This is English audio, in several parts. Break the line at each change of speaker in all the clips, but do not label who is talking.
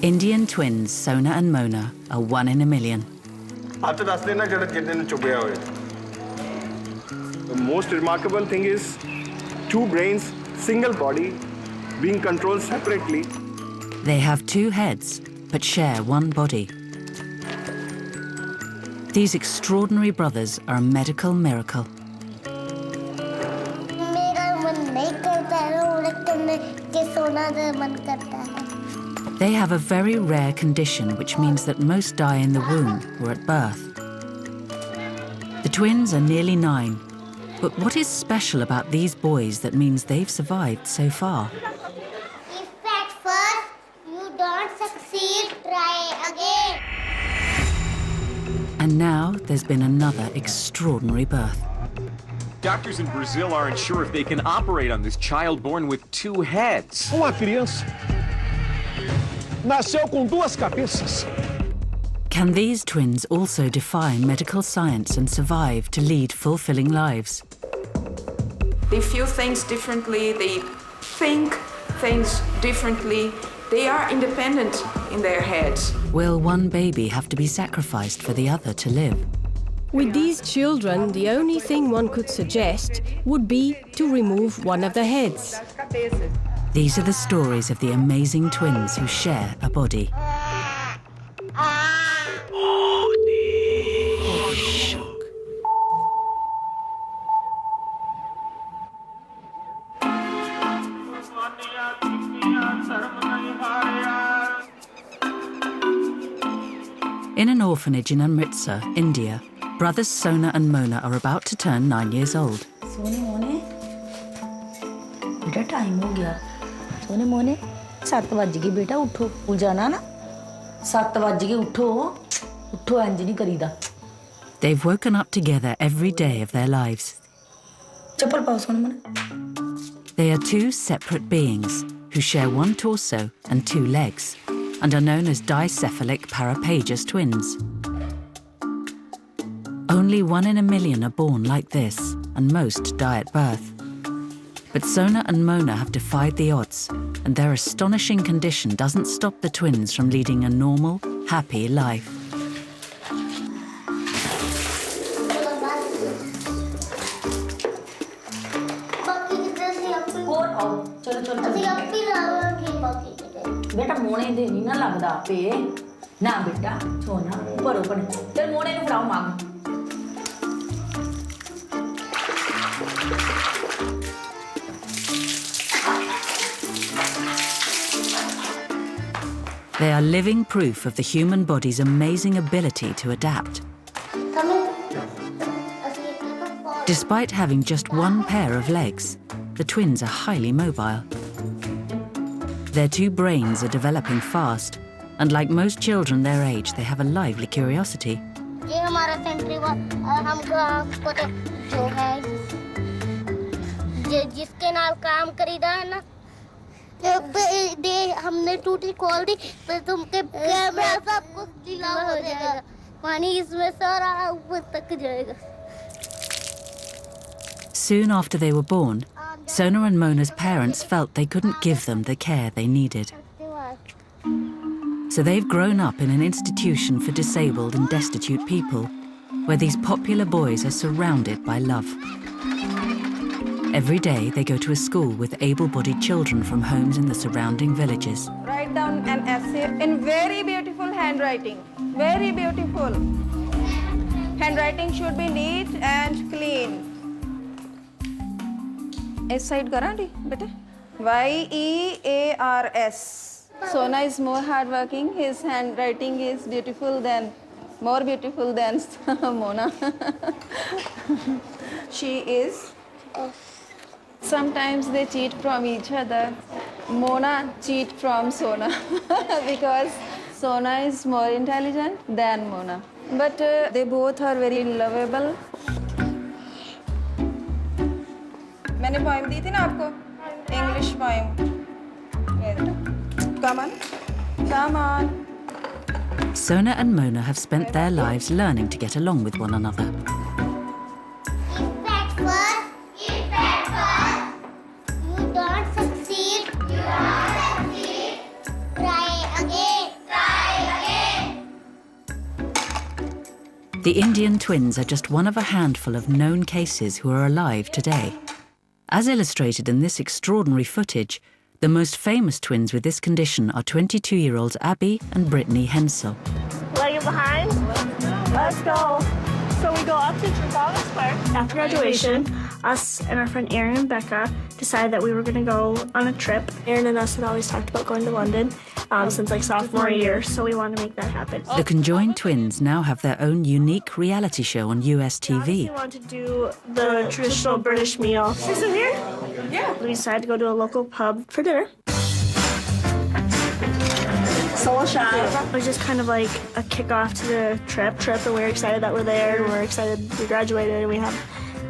Indian twins Sohna and Mohna are one in a million.
The most remarkable thing is two brains, single body, being controlled separately.
They have two heads, but share one body. These extraordinary brothers are a medical miracle. They have a very rare condition which means that most die in the womb or at birth. The twins are nearly 9, but what is special about these boys that means they've survived so far?
If at first you don't succeed, try again.
And now there's been another extraordinary birth.
Doctors in Brazil aren't sure if they can operate on this child born with 2 heads.
Uma criança nasceu com 2 cabeças.
Can these twins also defy medical science and survive to lead fulfilling lives?
They feel things differently, they think things differently. They are independent in their heads.
Will one baby have to be sacrificed for the other to live?
With these children, the only thing one could suggest would be to remove one of the heads.
These are the stories of the amazing twins who share a body. In an orphanage in Amritsar, India, brothers Sohna and Mohna are about to turn 9 years old.
Sohna Mohna, beta time ho gaya. Sohna Mohna, 7 baj gaye beta utho, school jana na. 7 baj gaye utho, utho inj nahi karida.
They've woken up together every day of their lives.
Chappal pao Sohna Mohna.
They are 2 separate beings who share one torso and 2 legs, and are known as dicephalic parapagus twins. Only 1 in a million are born like this, and most die at birth. But Sohna and Mohna have defied the odds, and their astonishing condition doesn't stop the twins from leading a normal, happy life.
बेटा मोने दे नहीं ना लगदा पे ना बेटा सोना भरो बने चल मोने ने फड़ाओ मांग
They are living proof of the human body's amazing ability to adapt. Despite having just 1 pair of legs, the twins are highly mobile. Their 2 brains are developing fast, and like most children their age, they have a lively curiosity.
हमने टूटी खोल दी तो तुमके camera सब कुछ गीला हो जाएगा पानी इसमें सारा ऊपर तक जाएगा.
Soon after they were born, Sohna and Mohna's parents felt they couldn't give them the care they needed. So they've grown up in an institution for disabled and destitute people, where these popular boys are surrounded by love. Every day they go to a school with able-bodied children from homes in the surrounding villages.
Write down an essay in very beautiful handwriting. Very beautiful. Handwriting should be neat and clean. इस side करा दी बेटे YEARS. Sohna is more hardworking. His handwriting is more beautiful than Mohna. She is. Sometimes they cheat from each other. Mohna cheat from Sohna because Sohna is more intelligent than Mohna. But they both are very lovable. मैंने poem दी थी ना आपको English poem. Come on, come on.
Sohna and Mohna have spent their lives learning to get along with one another.
If at first you don't succeed, try
The Indian twins are just one of a handful of known cases who are alive today. As illustrated in this extraordinary footage, the most famous twins with this condition are 22-year-olds Abby and Brittany Hensel.
Leg behind. Let's go. So we go up to Trafalgar Square. After graduation, us and our friend Erin and Becca decided that we were going to go on a trip. Erin and us had always talked about going to London since like sophomore year, so we wanted to make that happen.
The conjoined twins now have their own unique reality show on US TV.
We wanted to do the traditional British meal. Is this in here? Yeah. We decided to go to a local pub for dinner. Soul Shop. It was just kind of like a kickoff to the trip, and we're excited that we're there, and we're excited we graduated, and we have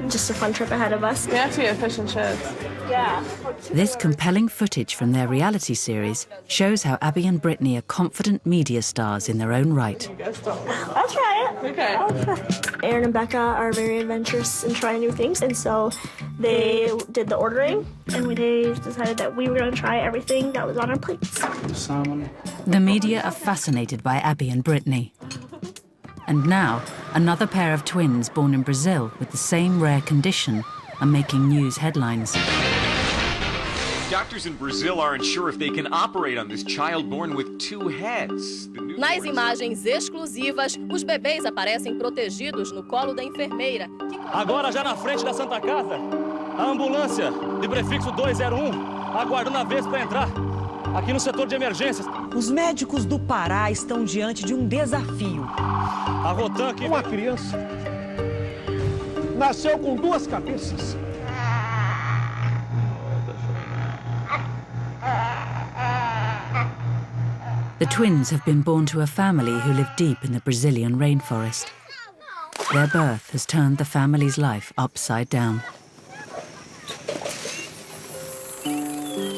just a fun trip ahead of us.
We have to be fish and chips.
Yeah.
This compelling footage from their reality series shows how Abby and Brittany are confident media stars in their own right.
I'll try it.
Okay.
Erin and Becca are very adventurous and trying new things, and so they did the ordering, and they decided that we were going to try everything that was on our plates.
The media are fascinated by Abby and Brittany. And now, another pair of twins born in Brazil with the same rare condition are making news headlines.
Doctors in Brazil aren't sure if they can operate on this child born with two heads.
Nas imagens exclusivas, os bebês aparecem protegidos no colo da enfermeira.
Agora, já na frente da Santa Casa, a ambulância de prefixo 201, aguardando a vez para entrar, aqui no setor de emergências.
Os médicos do Pará estão diante de um desafio.
A Rotan que...
Uma criança nasceu com duas cabeças.
The twins have been born to a family who live deep in the Brazilian rainforest. Their birth has turned the family's life upside down.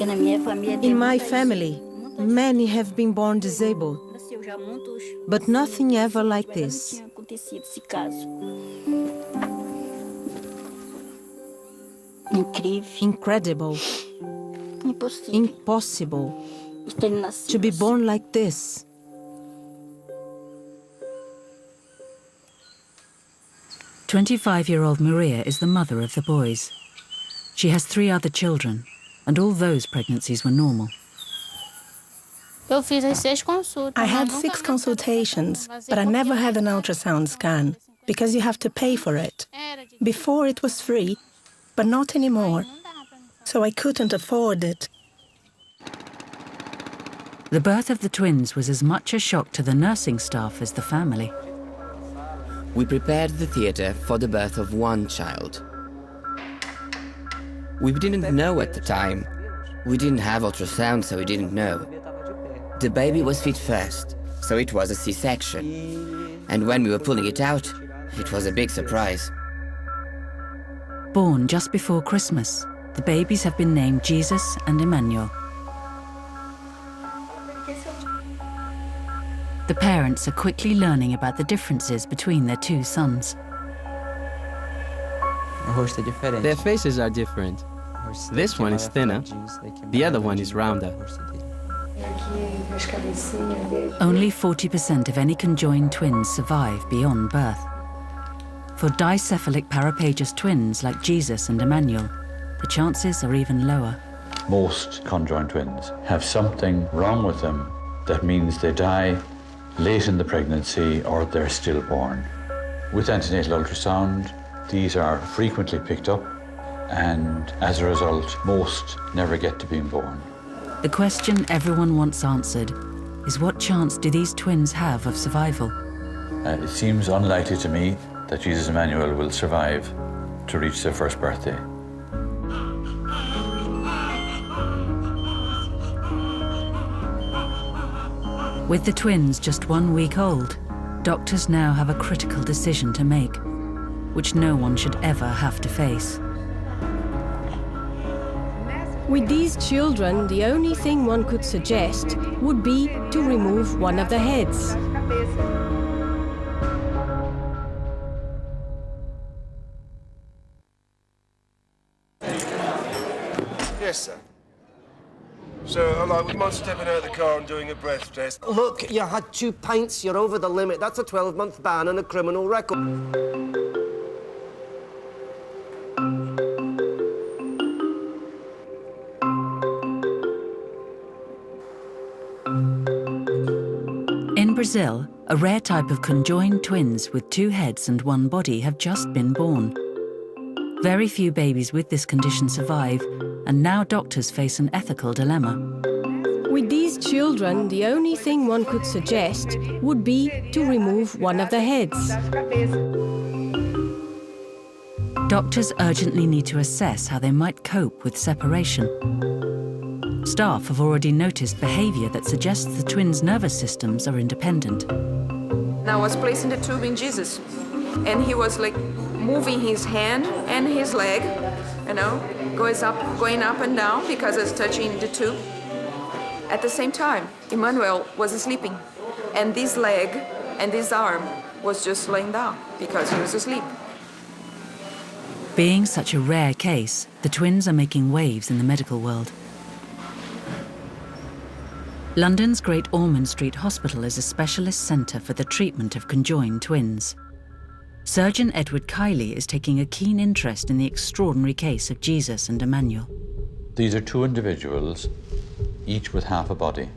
In my family, many have been born disabled, but nothing ever like this. Incredible. Impossible. To be born like this.
"25-year-old Maria is the mother of the boys. She has 3 other children, and all those pregnancies were normal.
I had 6 consultations, but I never had an ultrasound scan, because you have to pay for it. Before it was free, but not anymore, so I couldn't afford it.
The birth of the twins was as much a shock to the nursing staff as the family.
We prepared the theatre for the birth of one child. We didn't know at the time. We didn't have ultrasound, so we didn't know. The baby was fit first, so it was a C-section. And when we were pulling it out, it was a big surprise.
Born just before Christmas, the babies have been named Jesus and Emmanuel. The parents are quickly learning about the differences between their 2 sons.
Their faces are different. This one is thinner, the other one is rounder.
Only 40% of any conjoined twins survive beyond birth. For dicephalic parapagus twins like Jesus and Emmanuel, the chances are even lower.
Most conjoined twins have something wrong with them that means they die late in the pregnancy or they're stillborn. With antenatal ultrasound, these are frequently picked up, and as a result, most never get to being born.
The question everyone wants answered is, what chance do these twins have of survival?
It seems unlikely to me that Jesus and Emmanuel will survive to reach their first birthday.
With the twins just 1 week old, doctors now have a critical decision to make, which no one should ever have to face.
With these children, the only thing one could suggest would be to remove one of the heads.
Yes, sir.
So, would you mind stepping out of the car and doing a breath test?
Look, you had 2 pints, you're over the limit. That's a 12-month ban and a criminal record.
In Brazil, a rare type of conjoined twins with 2 heads and 1 body have just been born. Very few babies with this condition survive, and now doctors face an ethical dilemma.
With these children, the only thing one could suggest would be to remove one of the heads.
Doctors urgently need to assess how they might cope with separation. Staff have already noticed behavior that suggests the twins' nervous systems are independent.
I was placing the tube in Jesus, and he was like moving his hand and his leg, you know, going up and down because I was touching the tube. At the same time, Emmanuel was sleeping, and this leg and this arm was just laying down because he was asleep.
Being such a rare case, the twins are making waves in the medical world. London's Great Ormond Street Hospital is a specialist centre for the treatment of conjoined twins. Surgeon Edward Kiley is taking a keen interest in the extraordinary case of Jesus and Emmanuel.
These are 2 individuals, each with half a body.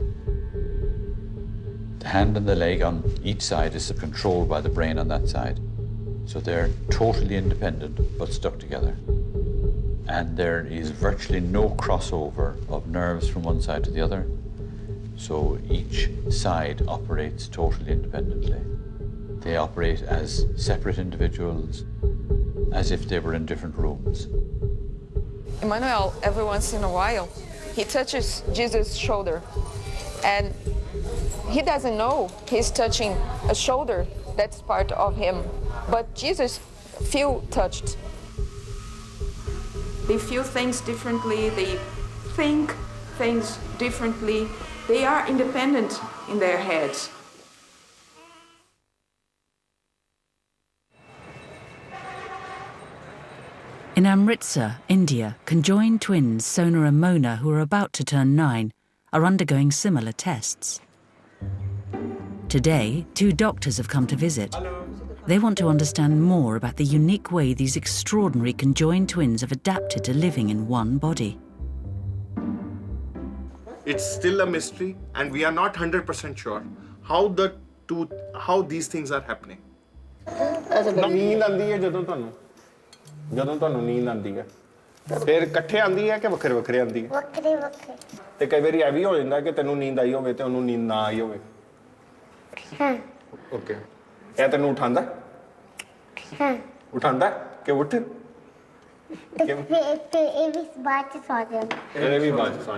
The hand and the leg on each side is controlled by the brain on that side. So they're totally independent but stuck together. And there is virtually no crossover of nerves from one side to the other. So each side operates totally independently. They operate as separate individuals, as if they were in different rooms.
Emmanuel, every once in a while, he touches Jesus' shoulder, and he doesn't know he's touching a shoulder that's part of him, but Jesus feels touched. They feel things differently, they think things differently. They are independent in their heads.
In Amritsar, India, conjoined twins Sohna and Mohna, who are about to turn 9, are undergoing similar tests. Today, 2 doctors have come to visit. They want to understand more about the unique way these extraordinary conjoined twins have adapted to living in one body.
It's still a mystery, and we are not 100% sure how these things are happening. ਨੀਂਦ ਆਂਦੀ ਹੈ ਜਦੋਂ ਤੁਹਾਨੂੰ ਨੀਂਦ ਆਂਦੀ ਹੈ ਫਿਰ ਇਕੱਠੇ ਆਂਦੀ ਹੈ ਕਿ ਵੱਖਰੇ ਵੱਖਰੇ ਆਂਦੀ ਹੈ ਵੱਖਰੇ ਤੇ ਕਈ ਵਾਰੀ ਇਹ ਵੀ ਹੋ ਜਾਂਦਾ ਕਿ ਤੈਨੂੰ ਨੀਂਦ ਆਈ ਹੋਵੇ ਤੇ ਉਹਨੂੰ ਨੀਂਦ ਨਾ ਆਈ ਹੋਵੇ ਹਾਂ ਓਕੇ ਇਹ ਤੈਨੂੰ ਉਠਾਉਂਦਾ ਹਾਂ ਉਠਾਉਂਦਾ ਕਿ ਉੱਠ ਤੇ ਇਹ ਵੀ ਬਾਅਦ ਚ ਸੌ ਜਾਂਦਾ ਇਹ ਵੀ ਬਾਅਦ ਚ ਸੌ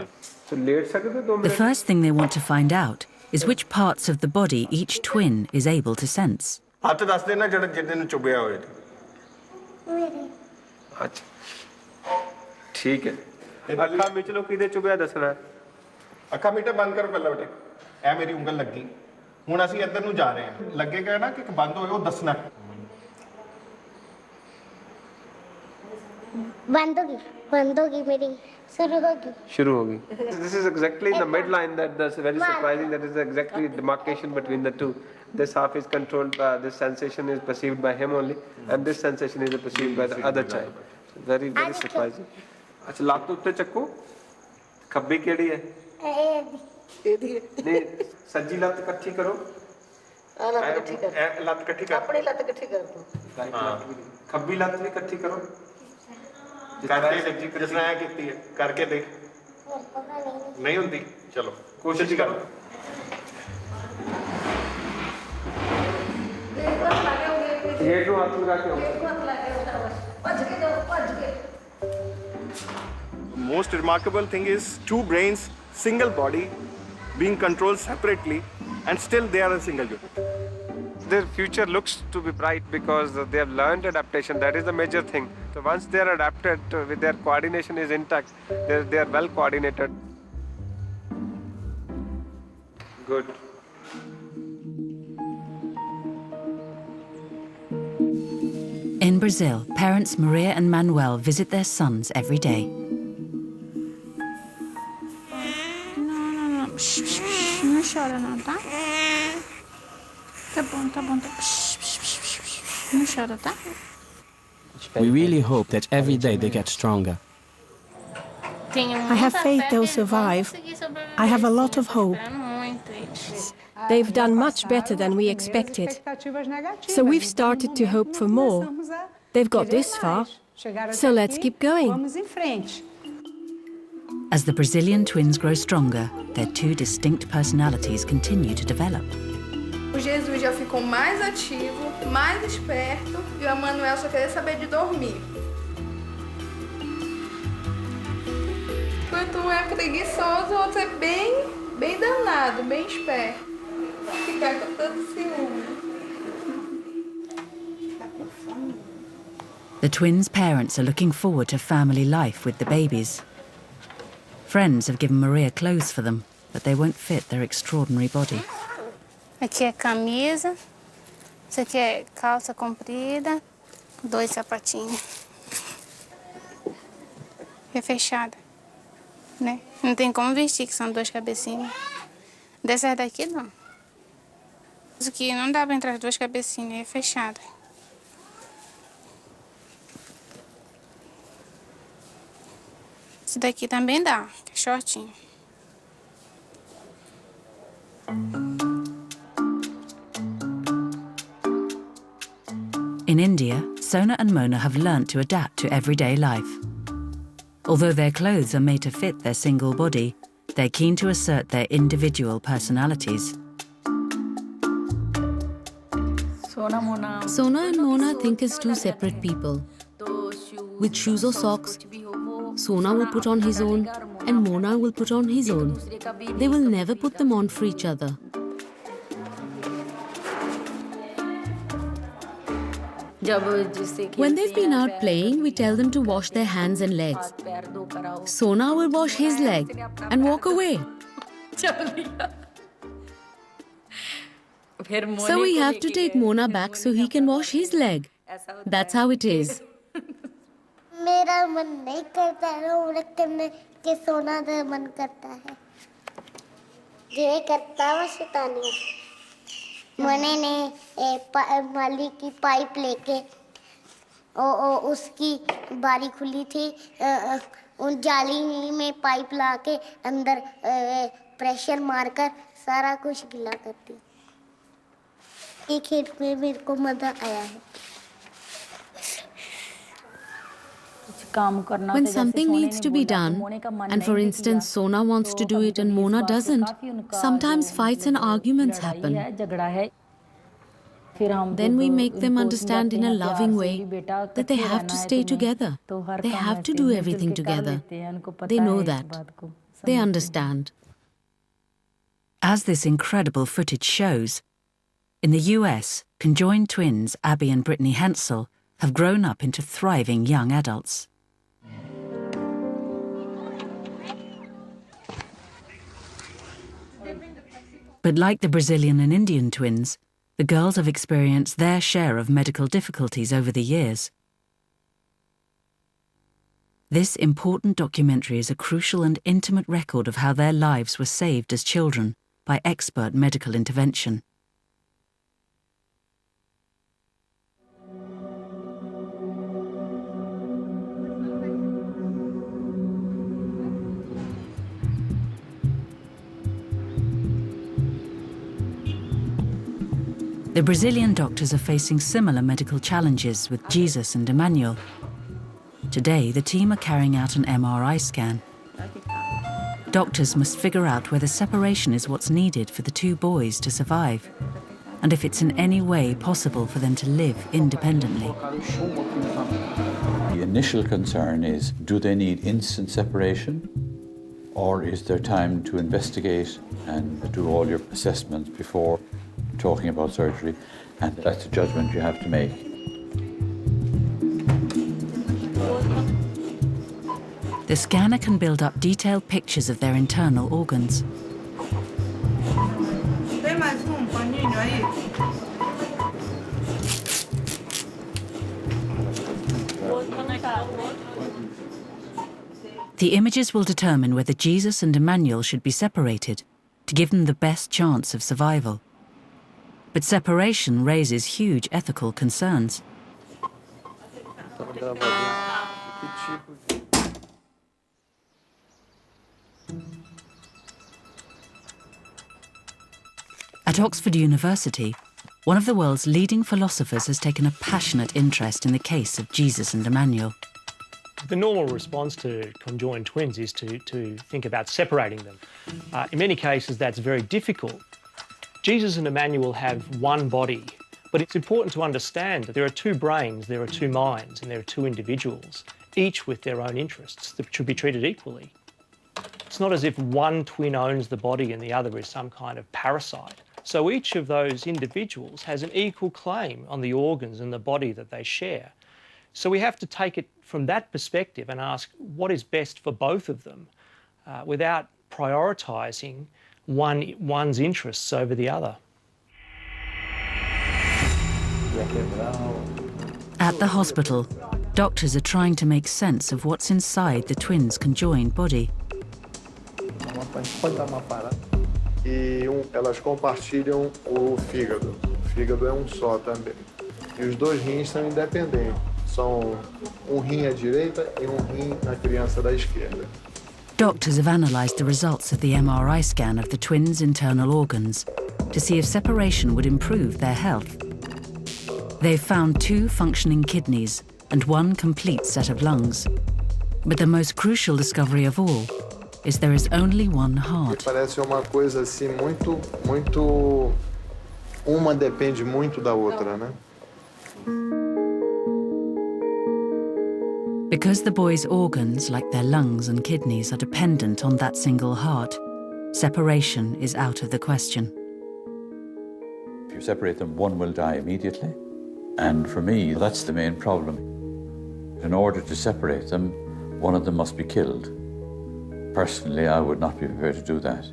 The first thing they want to find out is which parts of the body each twin is able to sense.
ਹੱਥ ਦੱਸ ਦੇਣਾ ਜਿਹੜਾ ਜਿਹਦੇ ਨੂੰ ਚੁੱਭਿਆ ਹੋਵੇ ਮੇਰੇ ਅੱਛਾ ਠੀਕ ਹੈ ਅੱਖਾਂ ਵਿੱਚ ਲੋ ਕਿਹਦੇ ਚੁੱਭਿਆ ਦੱਸਣਾ ਅੱਖਾਂ ਮੀਟੇ ਬੰਦ ਕਰੋ ਪਹਿਲਾਂ ਬੇਟੇ ਇਹ ਮੇਰੀ ਉਂਗਲ ਲੱਗੀ ਹੁਣ ਅਸੀਂ ਇੱਧਰ ਨੂੰ ਜਾ ਰਹੇ ਹਾਂ ਲੱਗੇਗਾ ਨਾ ਕਿ ਬੰਦ ਹੋਏ ਉਹ ਦੱਸਣਾ
बंद होगी मेरी
शुरू होगी
This is exactly the midline that's very surprising. That is exactly demarcation between the two. This half is controlled by this sensation is perceived by him only, and this sensation is perceived by the other child. So very surprising. अच्छा लात उत्ते चक्को खब्बी केड़ी है एदी नहीं सज्जी लात इकट्ठी करो लात इकट्ठी कर अपनी लात इकट्ठी कर तू हां खब्बी लात भी इकट्ठी करो करके जिसने आया कीती है करके देख नहीं होती चलो कोशिश करो ये तो हाथ लगा के
Most remarkable thing is 2 brains, single body, being controlled separately, and still they are a single unit.
Their future looks to be bright because they have learned adaptation. That is the major thing. So once they are adapted, with their coordination is intact, they are well coordinated. Good.
In Brazil, parents Maria and Manuel visit their sons every day.
Não chora não, tá? Tá bom, tá bom, tá. Não chora, tá?
We really hope that every day they get stronger.
I have faith they'll survive. I have a lot of hope.
They've done much better than we expected. So we've started to hope for more. They've got this far, so let's keep going.
As the Brazilian twins grow stronger, their two distinct personalities continue to develop.
O Jesus já ficou mais ativo, mais esperto, e o Emanuel só queria saber de dormir. Enquanto um é preguiçoso, o outro é bem danado, bem esperto. Ficar com todo ciúme.
The twins' parents are looking forward to family life with the babies. Friends have given Maria clothes for them, but they won't fit their extraordinary body.
Aqui é camisa, isso aqui é calça comprida, 2 sapatinhos. É fechada, né? Não tem como vestir, que são 2 cabecinhas. Dessas daqui não. Isso aqui não dá pra entrar as 2 cabecinhas, é fechada. Esse daqui também dá, que é shortinho.
In India, Sohna and Mohna have learnt to adapt to everyday life. Although their clothes are made to fit their single body, they're keen to assert their individual personalities.
Sohna and Mohna think as 2 separate people. With shoes or socks, Sohna will put on his own and Mohna will put on his own. They will never put them on for each other. When they've been out playing, we tell them to wash their hands and legs. Sohna will wash his leg and walk away. So we have to take Mohna back so he can wash his leg. That's how it is.
मेरा मन नहीं करता है उन्हें करने के सोना का मन करता है ये करता है वो शैतानी मोने ने माली की पाइप लेके उसकी बारी खुली थी उन जाली में पाइप लाके अंदर प्रेशर मारकर सारा कुछ गीला करती ये खेत में मेरे को मजा आया है
When something needs to be done, and for instance Sohna wants to do it and Mohna doesn't, sometimes fights and arguments happen. Then we make them understand in a loving way that they have to stay together. They have to do everything together. They know that. They understand.
As this incredible footage shows, in the US, conjoined twins Abby and Brittany Hensel have grown up into thriving young adults. But like the Brazilian and Indian twins, the girls have experienced their share of medical difficulties over the years. This important documentary is a crucial and intimate record of how their lives were saved as children by expert medical intervention. The Brazilian doctors are facing similar medical challenges with Jesus and Emmanuel. Today, the team are carrying out an MRI scan. Doctors must figure out whether separation is what's needed for the 2 boys to survive, and if it's in any way possible for them to live independently.
The initial concern is, do they need instant separation? Or is there time to investigate and do all your assessments before talking about surgery? And that's a judgment you have to make.
The scanner can build up detailed pictures of their internal organs. The images will determine whether Jesus and Emmanuel should be separated, to give them the best chance of survival. But separation raises huge ethical concerns. At Oxford University, one of the world's leading philosophers has taken a passionate interest in the case of Jesus and Emmanuel.
The normal response to conjoined twins is to think about separating them. In many cases, that's very difficult. Jesus and Emmanuel have one body, but it's important to understand that there are two brains, there are two minds, and there are two individuals, each with their own interests that should be treated equally. It's not as if one twin owns the body and the other is some kind of parasite. So each of those individuals has an equal claim on the organs and the body that they share. So we have to take it from that perspective and ask what is best for both of them without prioritising one's interests over the other.
At the hospital, doctors are trying to make sense of what's inside the twins' conjoined body.
Elas compartilham o fígado. O fígado é só também. E os dois rins são independentes. São rim à direita e rim na criança da esquerda.
Doctors have analysed the results of the MRI scan of the twins' internal organs to see if separation would improve their health. They've found 2 functioning kidneys and 1 complete set of lungs. But the most crucial discovery of all is there is only one heart.
Parece uma coisa assim muito uma depende muito da outra, né?
Because the boys' organs, like their lungs and kidneys, are dependent on that single heart, separation is out of the question.
If you separate them, one will die immediately. And for me, that's the main problem. In order to separate them, one of them must be killed. Personally, I would not be prepared to do that.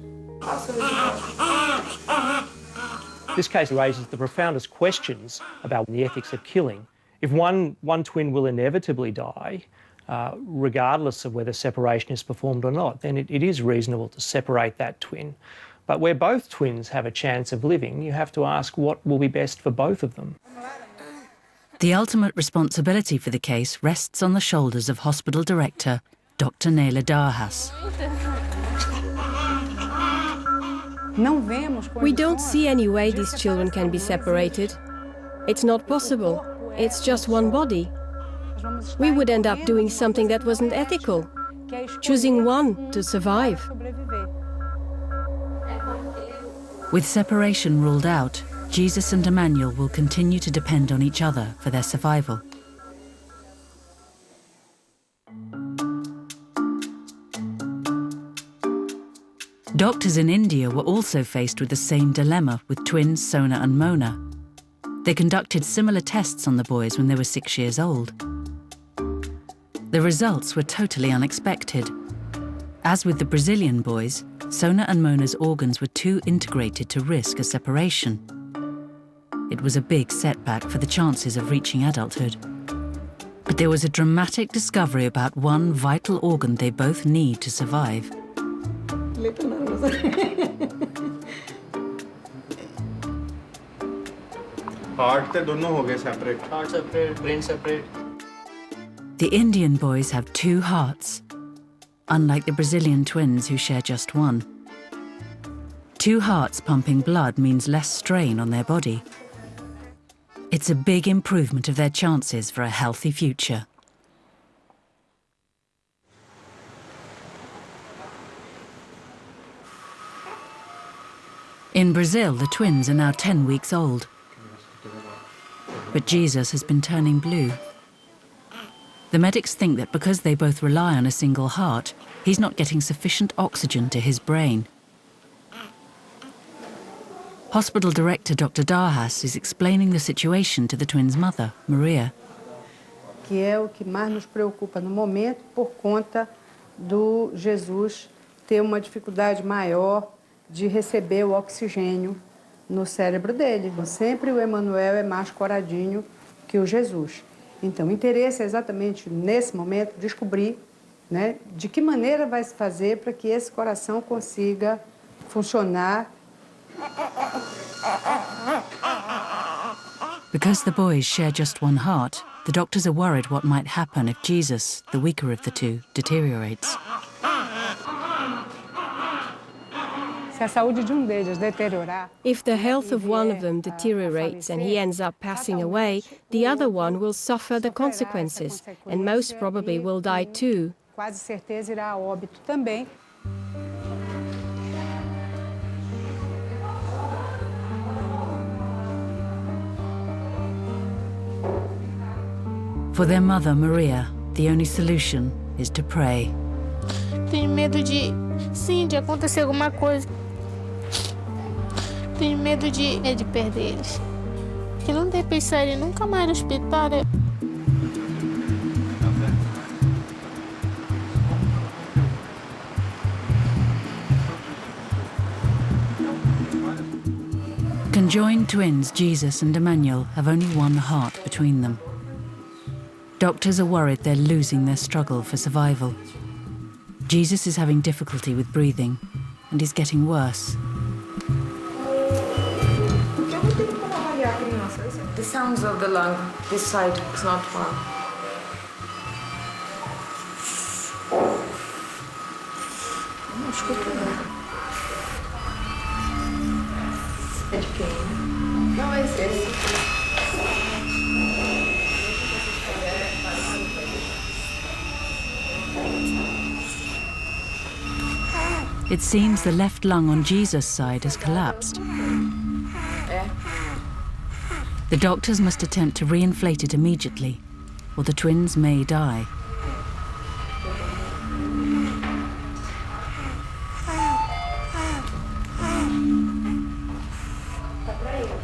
This case raises the profoundest questions about the ethics of killing. If one twin will inevitably die, regardless of whether separation is performed or not, then it is reasonable to separate that twin. But where both twins have a chance of living, you have to ask what will be best for both of them.
The ultimate responsibility for the case rests on the shoulders of hospital director Dr. Naila Darhas.
We don't see any way these children can be separated. It's not possible. It's just one body. We would end up doing something that wasn't ethical, choosing one to survive.
With separation ruled out, Jesus and Emmanuel will continue to depend on each other for their survival. Doctors in India were also faced with the same dilemma with twins Sohna and Mohna. They conducted similar tests on the boys when they were 6 years old. The results were totally unexpected. As with the Brazilian boys, Sohna and Mohna's organs were too integrated to risk a separation. It was a big setback for the chances of reaching adulthood. But there was a dramatic discovery about one vital organ they both need to survive.
Heart te dono ho gaye separate.
Heart separate, brain separate.
The Indian boys have 2 hearts, unlike the Brazilian twins who share just one. 2 hearts pumping blood means less strain on their body. It's a big improvement of their chances for a healthy future. In Brazil, the twins are now 10 weeks old. But Jesus has been turning blue. The medics think that because they both rely on a single heart, he's not getting sufficient oxygen to his brain. Hospital director Dr. Darhas is explaining the situation to the twins' mother, Maria.
Que é o que mais nos preocupa no momento por conta do Jesus ter uma dificuldade maior de receber o oxigênio no cérebro dele. Sempre o Emanuel é mais coradinho que o Jesus. Então, o interesse é exatamente, nesse momento, descobrir, né, de que maneira vai se fazer para que esse coração consiga funcionar.
Because the boys share just one heart, the doctors are worried what might happen if Jesus, the weaker of the two, deteriorates.
If the health of one of them deteriorates and he ends up passing away, the other one will suffer the consequences and most probably will die too.
Quase certeza irá a óbito também.
For their mother, Maria, the only solution is to pray.
Tenho medo de acontecer alguma coisa. Tenho medo de perder eles. Que não dê pra sair nunca mais no hospital.
Conjoined twins Jesus and Emmanuel have only one heart between them. Doctors are worried they're losing their struggle for survival. Jesus is having difficulty with breathing, and he's getting worse.
The sounds of the lung, this side is not well. Não escuto nada. É de quem? Não, é esse.
It seems the left lung on Jesus' side has collapsed. The doctors must attempt to reinflate it immediately, or the twins may die.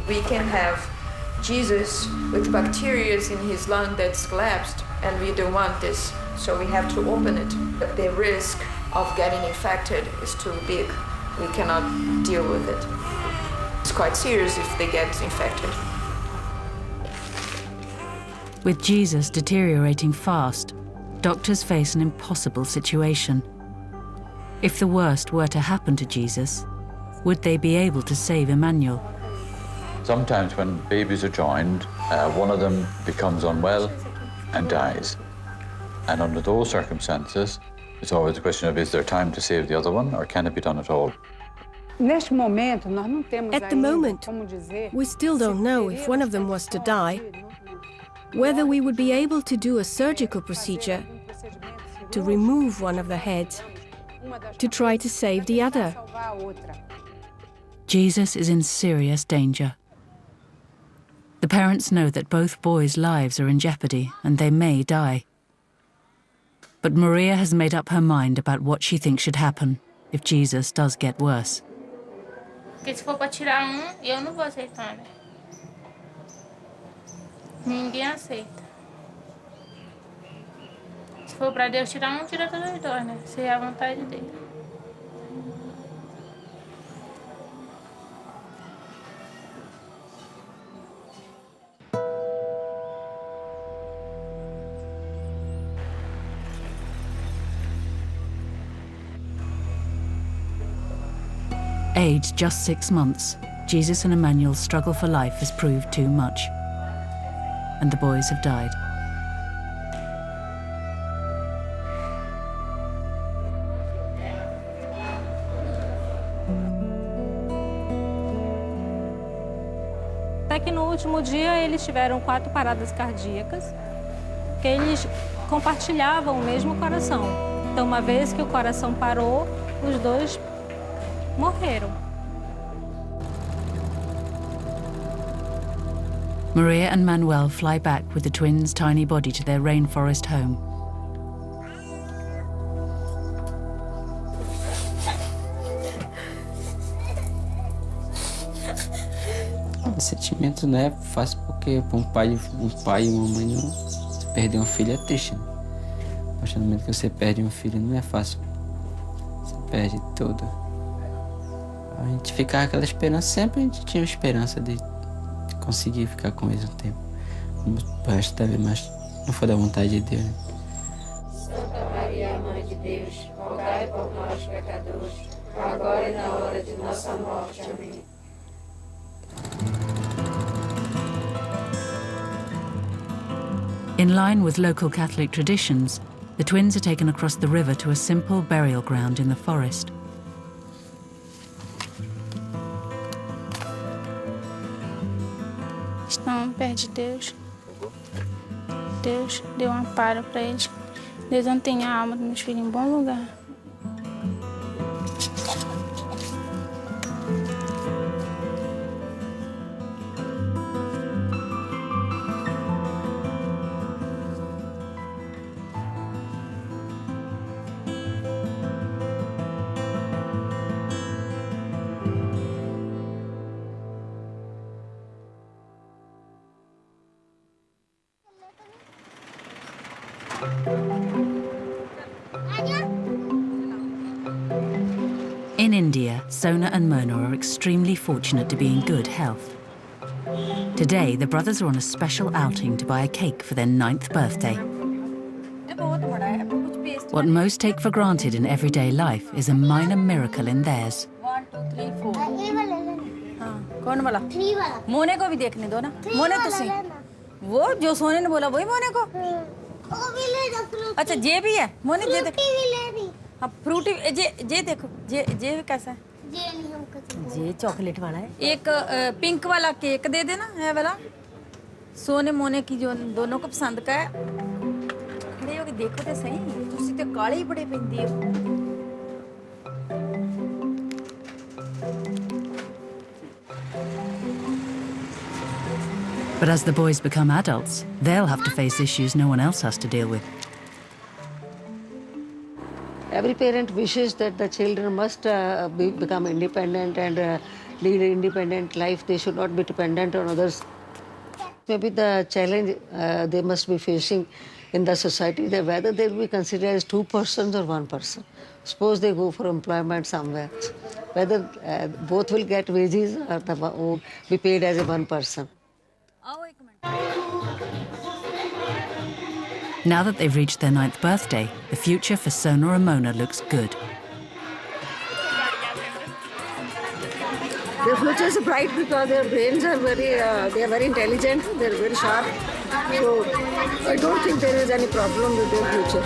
We can have Jesus with bacteria in his lung that's collapsed, and we don't want this, so we have to open it. But the risk of getting infected is too big. We cannot deal with it. It's quite serious if they get infected.
With Jesus deteriorating fast, doctors face an impossible situation. If the worst were to happen to Jesus, would they be able to save Emmanuel?
Sometimes when babies are joined, one of them becomes unwell and dies. And under those circumstances, it's always a question of, is there time to save the other one, or can it be done at all?
At the moment, we still don't know if one of them was to die, whether we would be able to do a surgical procedure to remove one of the heads to try to save the other.
Jesus is in serious danger. The parents know that both boys' lives are in jeopardy and they may die. But Maria has made up her mind about what she thinks should happen if Jesus does get worse.
Porque se for para tirar eu não vou aceitar, né? Ninguém aceita. Se for para Deus tirar tira todos os dois, né? Se é a vontade dele.
Aged just 6 months, Jesus and Emmanuel's struggle for life has proved too much, and the boys have died.
Até que no último dia eles tiveram 4 paradas cardíacas, que eles compartilhavam o mesmo coração. Então, uma vez que o coração parou, os dois morreram.
Maria and Manuel fly back with the twins' tiny body to their rainforest home.
O sentimento não é fácil porque para um pai e uma mãe você perder um filho é triste. Né? A partir do momento que você perde um filho não é fácil. Você perde tudo. A gente ficava aquela esperança, sempre a gente tinha esperança de conseguir ficar com eles um tempo. O resto da vida, mas não foi da vontade de Deus. Né?
Santa Maria, Mãe de Deus, rogai por nós, pecadores,
agora e na hora de nossa morte. Amém.
In line with local Catholic traditions, the twins are taken across the river to a simple burial ground in the forest.
Estão perto de Deus. Deus deu um amparo para eles. Deus mantém a alma dos meus filhos em bom lugar.
In India, Sohna and Mohna are extremely fortunate to be in good health. Today, the brothers are on a special outing to buy a cake for their 9th birthday. What most take for granted in everyday life is a minor miracle in theirs.
1, 2, 3, 4. कौन वाला? 3 वाला. मोने को भी देखने दो ना. मोने तो सही. वो जो सोने ने बोला वही मोने को. वो भी ले दो फ्रूटी. अच्छा ये भी है. मोने ये देख. फ्रूटी भी लेनी. हाँ फ्रूटी ये देखो. ये कैसा है? ये नहीं हमको. ये चॉकलेट वाला है. एक पिंक वाला केक दे देना है वाला. सोने मोने की जो दोनों को पसंद का है. खड़े होके देखो तो सही. तुसी तो काले ही बड़े पिंदी हो.
But as the boys become adults, they'll have to face issues no one else has to deal with.
Every parent wishes that the children must become independent and lead an independent life. They should not be dependent on others. Maybe the challenge they must be facing in the society, that whether they will be considered as 2 persons or 1 person. Suppose they go for employment somewhere, whether both will get wages or be paid as a 1 person.
Now that they've reached their 9th birthday, the future for Sohna and Mohna looks good.
Their future is bright because their brains are very intelligent, they're very sharp. So I don't think there is any problem with their future.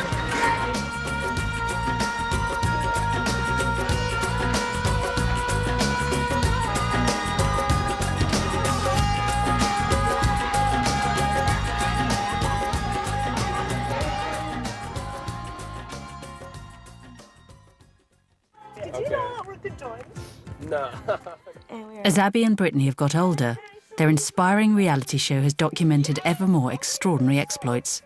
No.
As Abby and Brittany have got older, their inspiring reality show has documented ever more extraordinary exploits.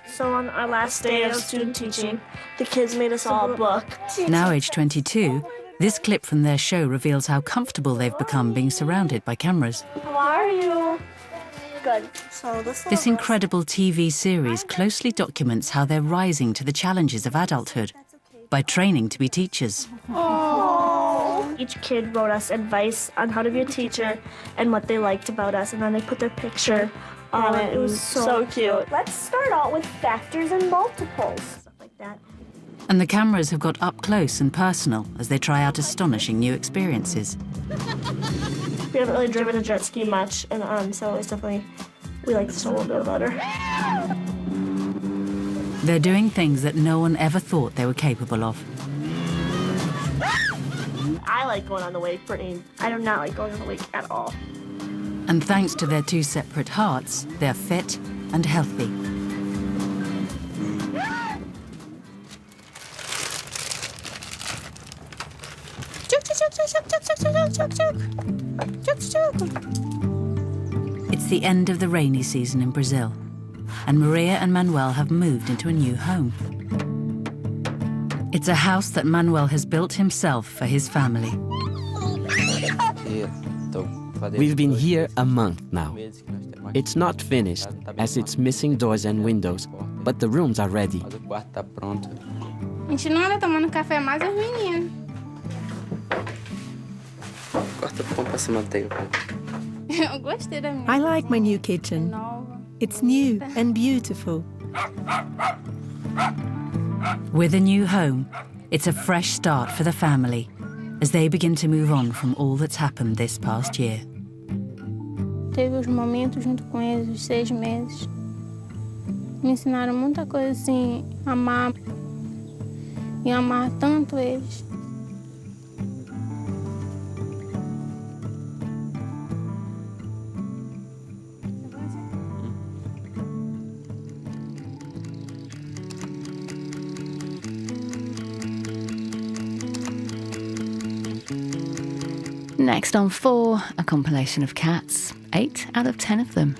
So on our last day of student teaching, the kids made us all a book.
Now aged 22, this clip from their show reveals how comfortable they've become being surrounded by cameras.
How are you? Good. So
This incredible TV series closely documents how they're rising to the challenges of adulthood by training to be teachers.
Each kid wrote us advice on how to be a teacher and what they liked about us, and then they put their picture on it. It was so cute. Let's start out with factors and multiples. Stuff like that.
And the cameras have got up close and personal as they try out astonishing new experiences.
We haven't really driven a jet ski much, and so it's definitely, we like this a little bit better.
They're doing things that no one ever thought they were capable of.
I like going on the wake, Brittany. I do not like going on the wake at all.
And thanks to their 2 separate hearts, they're fit and healthy. It's the end of the rainy season in Brazil, and Maria and Manuel have moved into a new home. It's a house that Manuel has built himself for his family.
We've been here a month now. It's not finished, as it's missing doors and windows, but the rooms are ready.
A gente não anda tomando café mais as meninas. Eu gostei da minha.
I like my new kitchen. It's new and beautiful.
With a new home, It's a fresh start for the family as they begin to move on from all that's happened this past year.
Teve os momentos junto com eles, os 6 meses. Me ensinaram muita coisa assim, amar e amar tanto eles.
Next on 4, a compilation of cats, 8 out of 10 of them